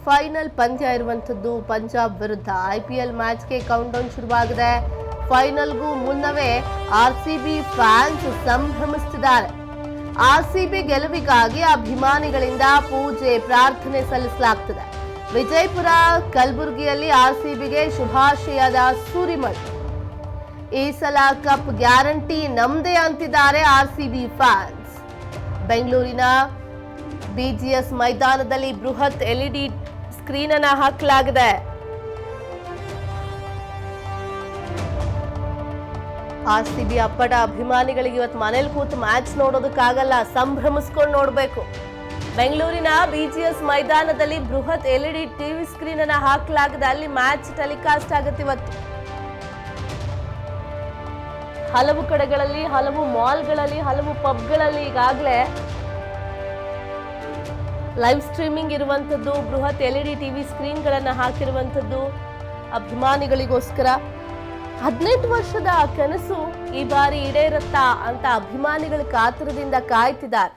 Final ಪಂದ್ಯ ಇರುವಂತದ್ದು ಪಂಜಾಬ್ ವಿರುದ್ಧ IPL ಮ್ಯಾಚ್ಗೆ ಕೌಂಟ್ ಡೌನ್ ಶುರುವಾಗಿದೆ. ಫೈನಲ್ಗೂ ಮುನ್ನವೇ RCB ಫ್ಯಾನ್ಸ್ ಸಂಭ್ರಮಿಸುತ್ತಿದ್ದಾರೆ. RCB ಗೆಲುವಿಗಾಗಿ ಅಭಿಮಾನಿಗಳಿಂದ ಪೂಜೆ ಪ್ರಾರ್ಥನೆ ಸಲ್ಲಿಸಲಾಗುತ್ತದೆ. ವಿಜಯಪುರ ಕಲಬುರಗಿಯಲ್ಲಿ RCBಗೆ ಶುಭಾಶಯದ ಸುರಿಮಳೆ. ಈ ಸಲ ಕಪ್ ಗ್ಯಾರಂಟಿ ನಮ್ದೇ ಅಂತಿದ್ದಾರೆ RCB ಫ್ಯಾನ್ಸ್. ಬೆಂಗಳೂರಿನ BGS ಮೈದಾನದಲ್ಲಿ ಬೃಹತ್ LED ಸ್ಕ್ರೀನ್ ಅನ್ನು ಹಾಕಲಾಗಿದೆ. RCB ಅಪ್ಪಟ ಅಭಿಮಾನಿಗಳಿಗೆ ಇವತ್ತು ಮನೇಲಿ ಕೂತು ಮ್ಯಾಚ್ ನೋಡೋದಕ್ಕಾಗಲ್ಲ, ಸಂಭ್ರಮಿಸ್ಕೊಂಡು ನೋಡಬೇಕು. ಬೆಂಗಳೂರಿನ BGS ಮೈದಾನದಲ್ಲಿ ಬೃಹತ್ LED ಟಿವಿ ಸ್ಕ್ರೀನ್ ಅನ್ನು ಹಾಕಲಾಗಿದೆ. ಅಲ್ಲಿ ಮ್ಯಾಚ್ ಟೆಲಿಕಾಸ್ಟ್ ಆಗುತ್ತೆ ಇವತ್ತು. ಹಲವು ಕಡೆಗಳಲ್ಲಿ, ಹಲವು ಮಾಲ್ಗಳಲ್ಲಿ, ಹಲವು ಪಬ್ಗಳಲ್ಲಿ ಈಗಾಗಲೇ ಲೈವ್ ಸ್ಟ್ರೀಮಿಂಗ್ ಇರುವಂಥದ್ದು, ಬೃಹತ್ LED ಟಿವಿ ಸ್ಕ್ರೀನ್ಗಳನ್ನು ಹಾಕಿರುವಂಥದ್ದು ಅಭಿಮಾನಿಗಳಿಗೋಸ್ಕರ. 18 ವರ್ಷದ ಕನಸು ಈ ಬಾರಿ ಈಡೇರುತ್ತಾ ಅಂತ ಅಭಿಮಾನಿಗಳು ಕಾತರದಿಂದ ಕಾಯ್ತಿದ್ದಾರೆ.